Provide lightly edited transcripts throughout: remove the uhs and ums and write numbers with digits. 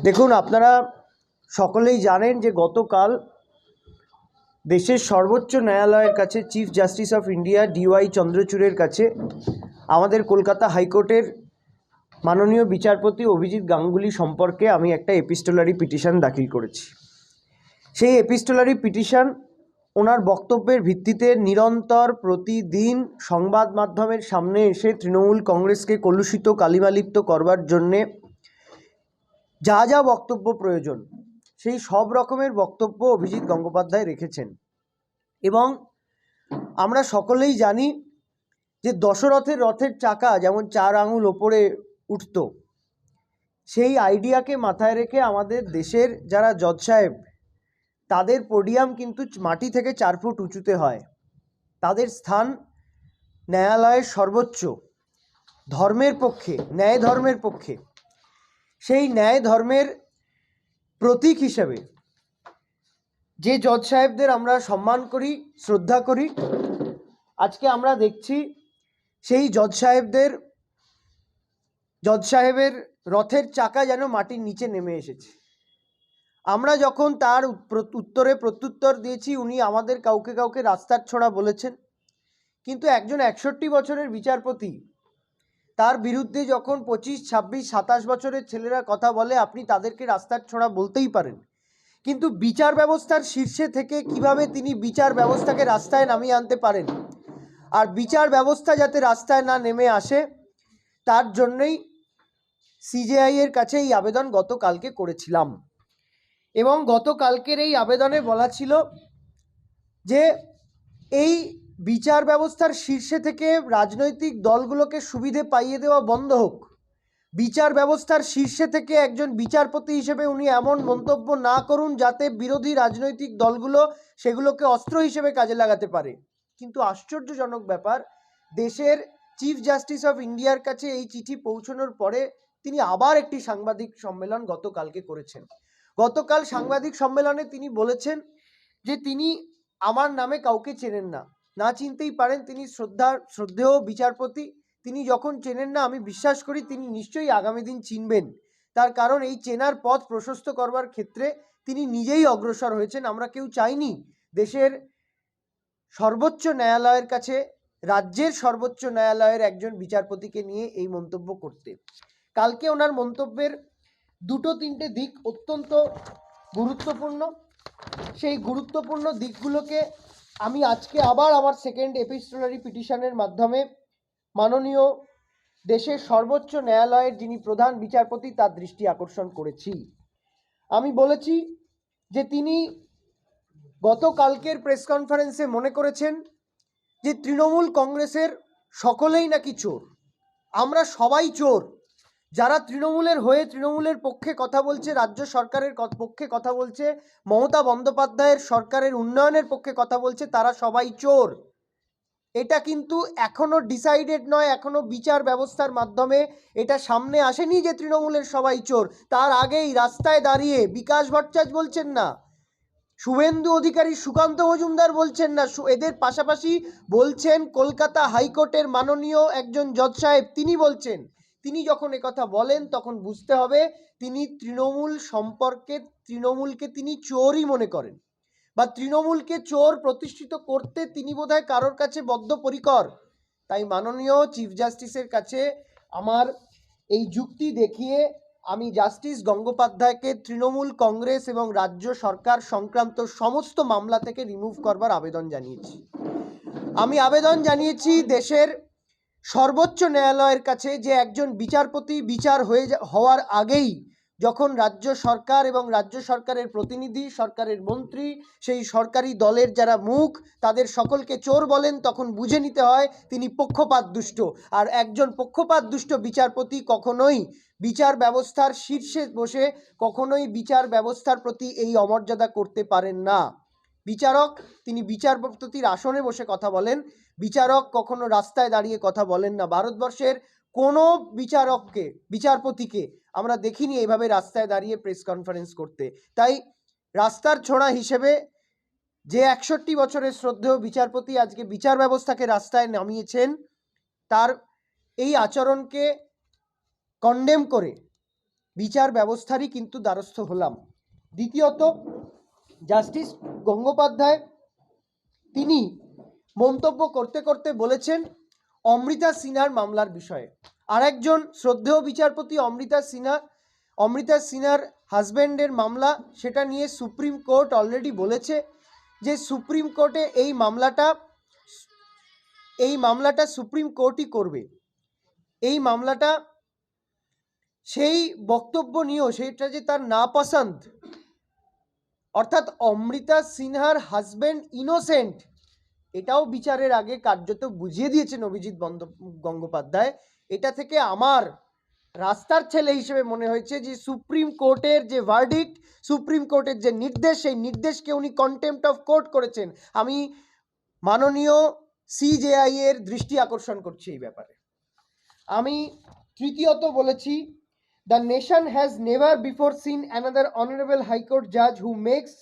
দেখুন, আপনারা সকলেই জানেন যে গতকাল দেশের সর্বোচ্চ ন্যায়ালয়ের কাছে chief justice of India D Y চন্দ্রচূড়ের কাছে আমাদের কলকাতা হাইকোর্টের মাননীয় বিচারপতি অভিজিৎ গাঙ্গুলি সম্পর্কে আমি একটা এপিস্টোলারি পিটিশন দাখিল করেছি। সেই এপিস্টোলারি পিটিশন ওনার বক্তব্যের ভিত্তিতে নিরন্তর প্রতিদিন সংবাদ মাধ্যমের সামনে এসে তৃণমূল কংগ্রেসকে কলুষিত কালিমালিপ্ত করবার জন্যে যা যা বক্তব্য প্রয়োজন সেই সব রকমের বক্তব্য অভিজিৎ গঙ্গোপাধ্যায় রেখেছেন। এবং আমরা সকলেই জানি যে দশরথের রথের চাকা যেমন 4 আঙুল ওপরে উঠত, সেই আইডিয়াকে মাথায় রেখে আমাদের দেশের যারা জজ সাহেব তাদের পোডিয়াম কিন্তু মাটি থেকে 4 ফুট উঁচুতে হয়। তাদের স্থান ন্যায়ালয়ের সর্বোচ্চ, ধর্মের পক্ষে, ন্যায় ধর্মের পক্ষে। সেই ন্যায় ধর্মের প্রতীক হিসেবে যে জজ সাহেবদের আমরা সম্মান করি, শ্রদ্ধা করি, আজকে আমরা দেখছি সেই জজ সাহেবের রথের চাকা যেন মাটির নিচে নেমে এসেছে। আমরা যখন তার উত্তরে প্রত্যুত্তর দিয়েছি, উনি আমাদের কাউকে কাউকে রাস্তার ছোঁড়া বলেছেন, কিন্তু একজন 61 বছরের বিচারপতি, তার বিরুদ্ধে যখন 25, 26, 27 বছরের ছেলেরা কথা বলে, আপনি তাদেরকে রাস্তার ছোঁড়া বলতেই পারেন, কিন্তু বিচার ব্যবস্থার শীর্ষে থেকে কিভাবে তিনি বিচার ব্যবস্থাকে রাস্তায় নামিয়ে আনতে পারেন, আর বিচার ব্যবস্থা যাতে রাস্তায় না নেমে আসে তার জন্যই সিজেআই এর কাছে এই আবেদন গতকালকে করেছিলাম। এবং গতকালকের এই আবেদনে বলা ছিল যে এই বিচার ব্যবস্থার শীর্ষে থেকে রাজনৈতিক দলগুলোকে সুবিধে পাইয়ে দেওয়া বন্ধ হোক। বিচার ব্যবস্থার শীর্ষে থেকে একজন বিচারপতি হিসেবে উনি এমন মন্তব্য না করুন যাতে বিরোধী রাজনৈতিক দলগুলো সেগুলোকে অস্ত্র হিসেবে কাজে লাগাতে পারে। কিন্তু আশ্চর্যজনক ব্যাপার, দেশের চিফ জাস্টিস অফ ইন্ডিয়ার কাছে এই চিঠি পৌঁছানোর পরে তিনি আবার একটি সাংবাদিক সম্মেলন গতকালকে করেছেন। গতকাল সাংবাদিক সম্মেলনে তিনি বলেছেন যে তিনি আমার নামে কাউকে চেনেন না, না চিনতেই পারেন, তিনি শ্রদ্ধেয় বিচারপতি, তিনি যখন চেনেন না আমি বিশ্বাস করি তিনি নিশ্চয়ই আগামী দিন চিনবেন। তার কারণ এই চেনার পথ প্রশস্ত করবার ক্ষেত্রে তিনি নিজেই অগ্রসর হয়েছেন। আমরা কেউ চাইনি দেশের সর্বোচ্চ ন্যায়ালয়ের কাছে রাজ্যের সর্বোচ্চ ন্যায়ালয়ের একজন বিচারপতিকে নিয়ে এই মন্তব্য করতে। কালকে ওনার মন্তব্যের 2-3টে দিক অত্যন্ত গুরুত্বপূর্ণ। সেই গুরুত্বপূর্ণ দিকগুলোকে আমি আজকে আবার আমার সেকেন্ড এপিস্টোলারি পিটিশনের মাধ্যমে মাননীয় দেশের সর্বোচ্চ ন্যায়ালয়ের যিনি প্রধান বিচারপতি তার দৃষ্টি আকর্ষণ করেছি। আমি বলেছি যে তিনি গতকালকের প্রেস কনফারেন্সে মনে করেছেন যে তৃণমূল কংগ্রেসের সকলেই নাকি চোর, আমরা সবাই চোর। যারা তৃণমূলের হয়ে তৃণমূলের পক্ষে কথা বলছে, রাজ্য সরকারের পক্ষে কথা বলছে, মমতা বন্দ্যোপাধ্যায়ের সরকারের উন্নয়নের পক্ষে কথা বলছে, তারা সবাই চোর। এটা কিন্তু এখনো ডিসাইডেড নয়, এখনো বিচার ব্যবস্থার মাধ্যমে এটা সামনে আসেনি যে তৃণমূলের সবাই চোর। তার আগেই রাস্তায় দাঁড়িয়ে বিকাশ ভট্টাচার্য বলছেন না, শুভেন্দু অধিকারী, সুকান্ত মজুমদার বলছেন না, এদের পাশাপাশি বলছেন কলকাতা হাইকোর্টের মাননীয় একজন জজ সাহেব, তিনি বলছেন। তিনি যখন একথা বলেন তখন বুঝতে হবে তিনি তৃণমূল সম্পর্কে, তৃণমূলকে তিনি চোরই মনে করেন, বা তৃণমূলকে চোর প্রতিষ্ঠিত করতে তিনি বোধহয় কারোর কাছে বদ্ধপরিকর। তাই মাননীয় চিফ জাস্টিসের কাছে আমার এই যুক্তি দেখিয়ে আমি জাস্টিস গঙ্গোপাধ্যায়কে তৃণমূল কংগ্রেস এবং রাজ্য সরকার সংক্রান্ত সমস্ত মামলা থেকে রিমুভ করবার আবেদন জানিয়েছি। আমি আবেদন জানিয়েছি দেশের সর্বোচ্চ ন্যায়ালয়ের কাছে যে একজন বিচারপতি বিচার হওয়ার আগেই যখন রাজ্য সরকার এবং রাজ্য সরকারের প্রতিনিধি, সরকারের মন্ত্রী, সেই সরকারি দলের যারা মুখ, তাদের সকলকে চোর বলেন, তখন বুঝে নিতে হয় তিনি পক্ষপাত দুষ্ট। আর একজন পক্ষপাত দুষ্ট বিচারপতি কখনোই বিচার ব্যবস্থার শীর্ষে বসে কখনোই বিচার ব্যবস্থার প্রতি এই অমর্যাদা করতে পারেন না। বিচারক, তিনি বিচারপতির আসনে বসে কথা বলেন, বিচারক কখনো রাস্তায় দাঁড়িয়ে কথা বলেন না। ভারতবর্ষের কোনো বিচারপতিকে আমরা দেখিনি এইভাবে রাস্তায় দাঁড়িয়ে প্রেস কনফারেন্স করতে। তাই রাস্তার ছোঁড়া হিসেবে যে 61 বছরের শ্রদ্ধেয় বিচারপতি আজকে বিচার ব্যবস্থাকে রাস্তায় নামিয়েছেন, তার এই আচরণকে কন্ডেম করে বিচার ব্যবস্থারই কিন্তু দ্বারস্থ হলাম। দ্বিতীয়ত, জাস্টিস গঙ্গোপাধ্যায় তিনি মন্তব্য করতে করতে বলেছেন অমৃতা সিনহার মামলার বিষয়ে। আরেকজন শ্রদ্ধেয় বিচারপতি অমৃতা সিনহার হাজব্যান্ডের মামলা, সেটা নিয়ে সুপ্রিম কোর্ট অলরেডি বলেছে যে সুপ্রিম কোর্টে এই মামলাটা সুপ্রিম কোর্টই করবে। এই মামলাটা সেই বক্তব্য নিয়েও সেটা যে তার নাপসন্দ, অর্থাৎ অমৃতা সিনহার হাজব্যান্ড ইনোসেন্ট, এটাও বিচারের আগে কার্যত বুঝিয়ে দিয়েছেন অভিজিৎ গঙ্গোপাধ্যায়। এটা থেকে আমার রাস্তার ছেলে হিসেবে মনে হয়েছে যে সুপ্রিম কোর্টের যে ভার্ডিক্ট, সুপ্রিম কোর্টের যে নির্দেশ, সেই নির্দেশকে উনি কন্টেম্প্ট অফ কোর্ট করেছেন। আমি মাননীয় সিজেআই এর দৃষ্টি আকর্ষণ করছি এই ব্যাপারে। আমি তৃতীয়ত বলেছি, the nation has never before seen another honorable high court judge who makes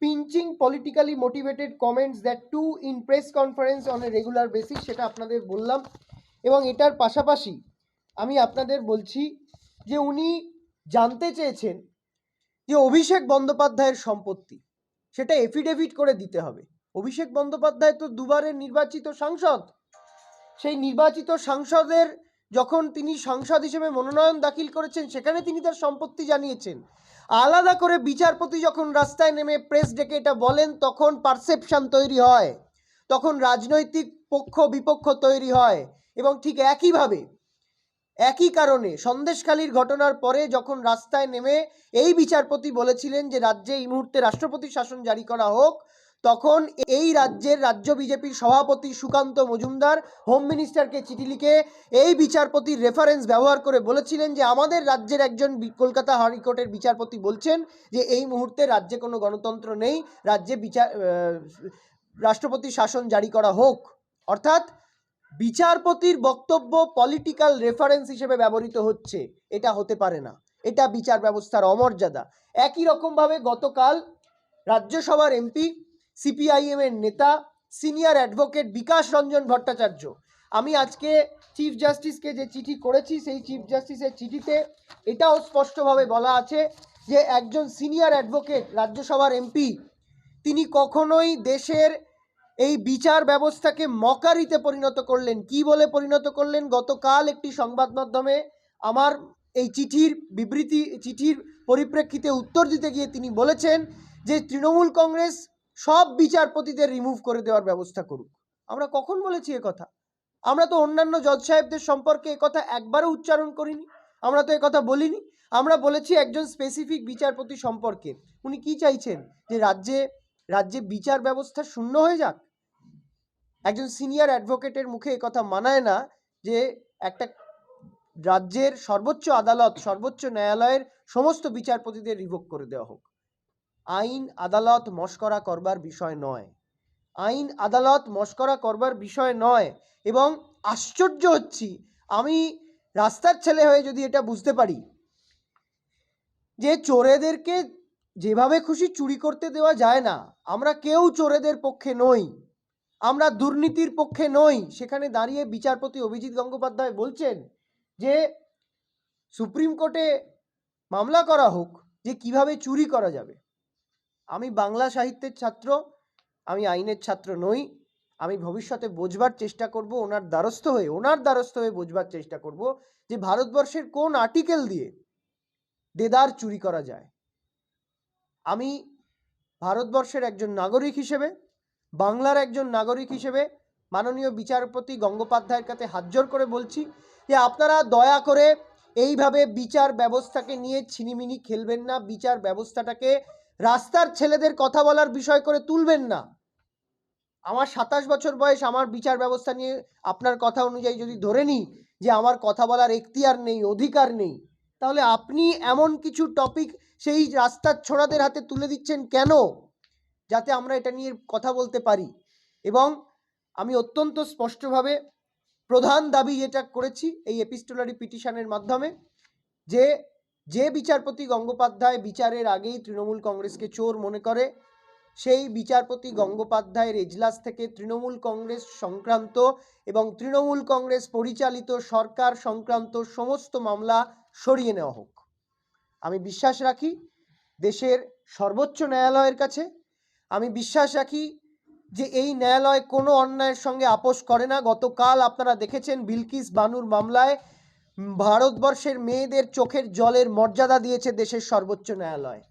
pinching politically motivated comments that too in press conference on a regular basis, সেটা আপনাদের বললাম। এবং এটার পাশাপাশি আমি আপনাদের বলছি যে উনি জানতে চেয়েছেন যে অভিষেক বন্দ্যোপাধ্যায়ের সম্পত্তি, সেটা এফিডেভিট করে দিতে হবে। অভিষেক বন্দ্যোপাধ্যায় তো দুবারের নির্বাচিত সাংসদ। সেই নির্বাচিত সাংসদের যখন তিনি সাংসদ হিসেবে মনোনয়ন দাখিল করেছেন, সেখানে তিনি তার সম্পত্তি জানিয়েছেন। আলাদা করে বিচারপতি যখন রাস্তায় নেমে প্রেস ডেকে এটা বলেন, তখন পারসেপশন তৈরি হয়, তখন রাজনৈতিক পক্ষ বিপক্ষ তৈরি হয়। এবং ঠিক একইভাবে, একই কারণে সন্দেশখালির ঘটনার পরে যখন রাস্তায় নেমে এই বিচারপতি বলেছিলেন যে রাজ্যে এই মুহূর্তে রাষ্ট্রপতি শাসন জারি করা হোক, তখন এই রাজ্যের রাজ্য বিজেপির সভাপতি সুকান্ত মজুমদার হোম মিনিস্টারকে চিঠি লিখে এই বিচারপতির রেফারেন্স ব্যবহার করে বলেছিলেন যে আমাদের রাজ্যের একজন কলকাতা হাইকোর্টের বিচারপতি বলছেন যে এই মুহূর্তে রাজ্যে কোনো গণতন্ত্র নেই, রাজ্যে রাষ্ট্রপতি শাসন জারি করা হোক। অর্থাৎ বিচারপতির বক্তব্য পলিটিক্যাল রেফারেন্স হিসেবে ব্যবহৃত হচ্ছে, এটা হতে পারে না, এটা বিচার ব্যবস্থার অমর্যাদা। একই রকমভাবে গতকাল রাজ্যসভার এমপি, সিপিআইএম এর নেতা, সিনিয়র অ্যাডভোকেট বিকাশ রঞ্জন ভট্টাচার্য, আমি আজকে চিফ জাস্টিসকে যে চিঠি করেছি, সেই চিফ জাস্টিসের চিঠিতে এটাও স্পষ্টভাবে বলা আছে যে একজন সিনিয়র অ্যাডভোকেট, রাজ্যসভার এমপি, তিনি কখনোই দেশের এই বিচার ব্যবস্থাকে মকারিতে পরিণত করলেন। কি বলে পরিণত করলেন? গতকাল একটি সংবাদ মাধ্যমে আমার এই চিঠির পরিপ্রেক্ষিতে উত্তর দিতে গিয়ে তিনি বলেছেন যে তৃণমূল কংগ্রেস সব বিচারপতিদের রিমুভ করে দেওয়ার ব্যবস্থা করুক। আমরা কখন বলেছি কথা? আমরা তো অন্যান্য জজ সাহেবদের সম্পর্কে কথা একবারও উচ্চারণ করিনি, আমরা তো কথা বলিনি। আমরা বলেছি একজন স্পেসিফিক বিচারপতি সম্পর্কে। উনি কি চাইছেন? যে রাজ্যে বিচার ব্যবস্থা শূন্য হয়ে যাক? একজন সিনিয়র অ্যাডভোকেটের মুখে কথা মানায় না যে একটা রাজ্যের সর্বোচ্চ আদালত, সর্বোচ্চ ন্যায়ালয়ের সমস্ত বিচারপতিদের রিভোক করে দেওয়া হোক। আইন আদালত মস্করা করবার বিষয় নয়, আইন আদালত মস্করা করবার বিষয় নয়। এবং আশ্চর্য হচ্ছি, আমি রাস্তার ছেলে হয়ে যদি এটা বুঝতে পারি যে চোরেদেরকে যেভাবে খুশি চুরি করতে দেওয়া যায় না, আমরা কেউ চোরেদের পক্ষে নই, আমরা দুর্নীতির পক্ষে নই, সেখানে দাঁড়িয়ে বিচারপতি অভিজিৎ গঙ্গোপাধ্যায় বলছেন যে সুপ্রিম কোর্টে মামলা করা হোক যে কিভাবে চুরি করা যাবে। আমি বাংলা সাহিত্যের ছাত্র, আমি আইনের ছাত্র নই। আমি ভবিষ্যতে বোঝবার চেষ্টা করব, ওনার দ্বারস্থ হয়ে বোঝবার চেষ্টা করব যে ভারতবর্ষের কোন আর্টিকেল দিয়ে দেদার চুরি করা যায়। আমি ভারতবর্ষের একজন নাগরিক হিসেবে, বাংলার একজন নাগরিক হিসেবে মাননীয় বিচারপতি গঙ্গোপাধ্যায়ের কাছে হাতজোড় করে বলছি যে আপনারা দয়া করে এইভাবে বিচার ব্যবস্থাকে নিয়ে ছিনিমিনি খেলবেন না, বিচার ব্যবস্থাটাকে রাস্তার ছেলেদের কথা বলার বিষয় করে তুলবেন না। আমার 27 বছর বয়স, আমার বিচার ব্যবস্থা নিয়ে আপনার কথা অনুযায়ী যদি ধরে নিই যে আমার কথা বলার এখতিয়ার নেই, অধিকার নেই, তাহলে আপনি এমন কিছু টপিক সেই রাস্তার ছোড়াদের হাতে তুলে দিচ্ছেন কেন, যাতে আমরা এটা নিয়ে কথা বলতে পারি। এবং আমি অত্যন্ত স্পষ্টভাবে প্রধান দাবি যেটা করেছি এই এপিস্টোলারি পিটিশনের মাধ্যমে, যে বিচারপতি গঙ্গোপাধ্যায় বিচারের আগেই তৃণমূল কংগ্রেসকে চোর মনে করে, সেই বিচারপতি গঙ্গোপাধ্যায়ের এজলাস থেকে তৃণমূল কংগ্রেস সংক্রান্ত এবং তৃণমূল কংগ্রেস পরিচালিত সরকার সংক্রান্ত সমস্ত মামলা সরিয়ে নেওয়া হোক। আমি বিশ্বাস রাখি দেশের সর্বোচ্চ ন্যায়ালয়ের কাছে। আমি বিশ্বাস রাখি যে এই ন্যায়ালয় কোনো অন্যায়ের সঙ্গে আপোষ করে না। গতকাল আপনারা দেখেছেন বিলকিস বানুর মামলায় ভারতবর্ষের মেয়েদের চোখের জলের মর্যাদা দিয়েছে দেশের সর্বোচ্চ ন্যায়ালয়।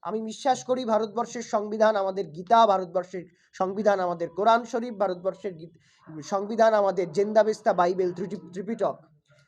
আমি বিশ্বাস করি ভারতবর্ষের সংবিধান আমাদের গীতা, ভারতবর্ষের সংবিধান আমাদের কোরআন শরীফ, ভারতবর্ষের সংবিধান আমাদের জেন্দাবেস্তা বাইবেল ত্রিপিটক।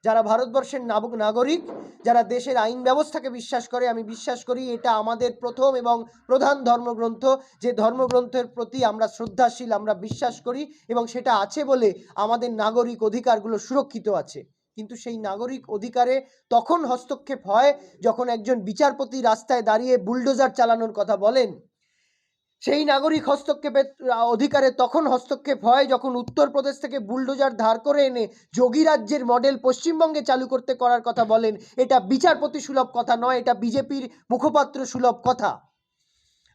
যারা ভারতবর্ষের নাগরিক, যারা দেশের আইন ব্যবস্থাকে বিশ্বাস করে, আমি বিশ্বাস করি এটা আমাদের প্রথম এবং প্রধান ধর্মগ্রন্থ, যে ধর্মগ্রন্থের প্রতি আমরা শ্রদ্ধাশীল, আমরা বিশ্বাস করি, এবং সেটা আছে বলে আমাদের নাগরিক অধিকারগুলো সুরক্ষিত আছে। কিন্তু সেই নাগরিক অধিকারে তখন হস্তক্ষেপ হয় যখন একজন বিচারপতি রাস্তায় দাঁড়িয়ে বুলডোজার চালানোর কথা বলেন। সেই নাগরিক হস্তক্ষেপের অধিকারে তখন হস্তক্ষেপ হয় যখন উত্তরপ্রদেশ থেকে বুলডোজার ধার করে এনে যোগী রাজ্যের মডেল পশ্চিমবঙ্গে চালু করার কথা বলেন। এটা বিচারপতি সুলভ কথা নয়, এটা বিজেপির মুখপাত্র সুলভ কথা।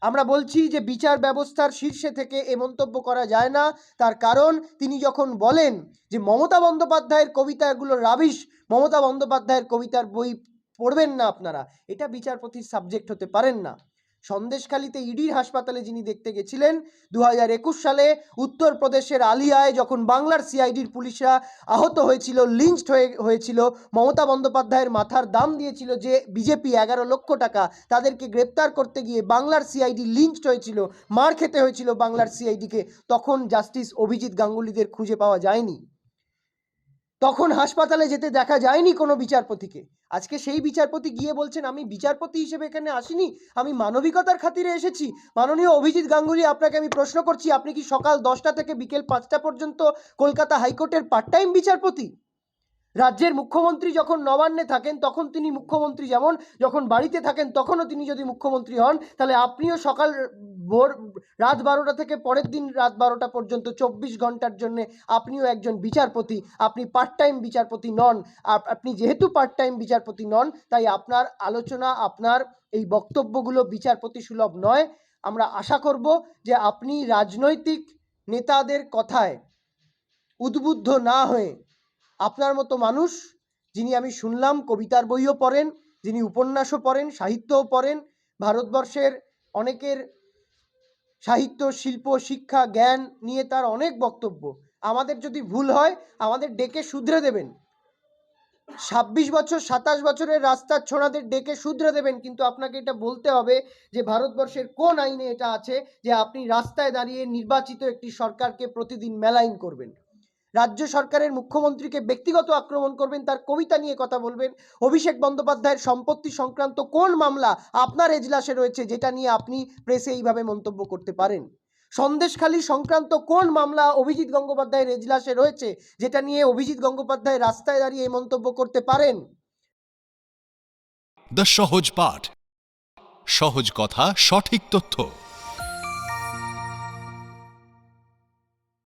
আমরা বলছি যে বিচার ব্যবস্থার শীর্ষে থেকে এ মন্তব্য করা যায় না। তার কারণ তিনি যখন বলেন যে মমতা বন্দ্যোপাধ্যায়ের কবিতাগুলো রাবিশ, মমতা বন্দ্যোপাধ্যায়ের কবিতার বই পড়বেন না আপনারা, এটা বিচারপতির সাবজেক্ট হতে পারেন না। সন্দেশখালীতে ইডির হাসপাতালে যিনি দেখতে গেছিলেন 2021 সালে উত্তরপ্রদেশের আলিয়ায় যখন বাংলার সিআইডির পুলিশরা আহত হয়েছিল, লিঞ্চড হয়েছিল, মমতা বন্দ্যোপাধ্যায়ের মাথার দাম দিয়েছিল যে বিজেপি 11 লক্ষ টাকা, তাদেরকে গ্রেপ্তার করতে গিয়ে বাংলার সিআইডি লিঞ্চড হয়েছিল, মার খেতে হয়েছিল বাংলার সিআইডিকে। তখন জাস্টিস অভিজিৎ গাঙ্গুলিদের খুঁজে পাওয়া যায়নি, তখন হাসপাতালে যেতে দেখা যায়নি কোনো বিচারপতিকে। আজকে সেই বিচারপতি গিয়ে বলছেন আমি বিচারপতি হিসেবে এখানে আসিনি, আমি মানবিকতার খাতিরে এসেছি। মাননীয় অভিজিৎ গাঙ্গুলি, আপনাকে আমি প্রশ্ন করছি, আপনি কি সকাল 10টা থেকে বিকেল 5টা পর্যন্ত কলকাতা হাইকোর্টের পার্ট টাইম বিচারপতি? রাজ্যের মুখ্যমন্ত্রী যখন নবান্নে থাকেন তখন তিনি মুখ্যমন্ত্রী, যেমন যখন বাড়িতে থাকেন তখনও তিনি যদি মুখ্যমন্ত্রী হন, তাহলে আপনিও সকাল রাত 12টা থেকে পরের দিন রাত 12টা পর্যন্ত 24 ঘন্টার জন্য আপনিও একজন বিচারপতি। আপনি পার্ট টাইম বিচারপতি নন। আপনি যেহেতু পার্ট টাইম বিচারপতি নন, তাই আপনার আলোচনা, আপনার এই বক্তব্যগুলো বিচারপতি সুলভ নয়। আমরা আশা করব যে আপনি রাজনৈতিক নেতাদের কথায় উদ্বুদ্ধ না হয়ে আপনার মতো মানুষ, যিনি আমি শুনলাম কবিতার বইও পড়েন, যিনি উপন্যাসও পড়েন, সাহিত্যও পড়েন, ভারতবর্ষের অনেকের সাহিত্য, শিল্প, শিক্ষা, জ্ঞান নিয়ে তার অনেক বক্তব্য। আমাদের যদি ভুল হয় আমাদের ডেকে শুধরে দেবেন। 26 বছর 27 বছরের রাস্তার ছোড়াদের ডেকে শুধরে দেবেন, কিন্তু আপনাকে এটা বলতে হবে যে ভারতবর্ষের কোন আইনে এটা আছে যে আপনি রাস্তায় দাঁড়িয়ে নির্বাচিত একটি সরকারকে প্রতিদিন মেলাইন করবেন, রাজ্য সরকারের মুখ্যমন্ত্রীকে ব্যক্তিগত আক্রমণ করবেন, তার কবিতা নিয়ে কথা বলবেন। অভিষেক বন্দ্যোপাধ্যায়ের সম্পত্তি সংক্রান্ত কোন মামলা আপনার এজলাসে রয়েছে যেটা নিয়ে আপনি প্রেসে এইভাবে মন্তব্য করতে পারেন? সন্দেশখালী সংক্রান্ত কোন মামলা অভিজিৎ গঙ্গোপাধ্যায়ের এজলাসে রয়েছে যেটা নিয়ে অভিজিৎ গঙ্গোপাধ্যায় রাস্তায় দাঁড়িয়ে এই মন্তব্য করতে পারেন? দ্য সহজ পাঠ, সহজ কথা, সঠিক তথ্য।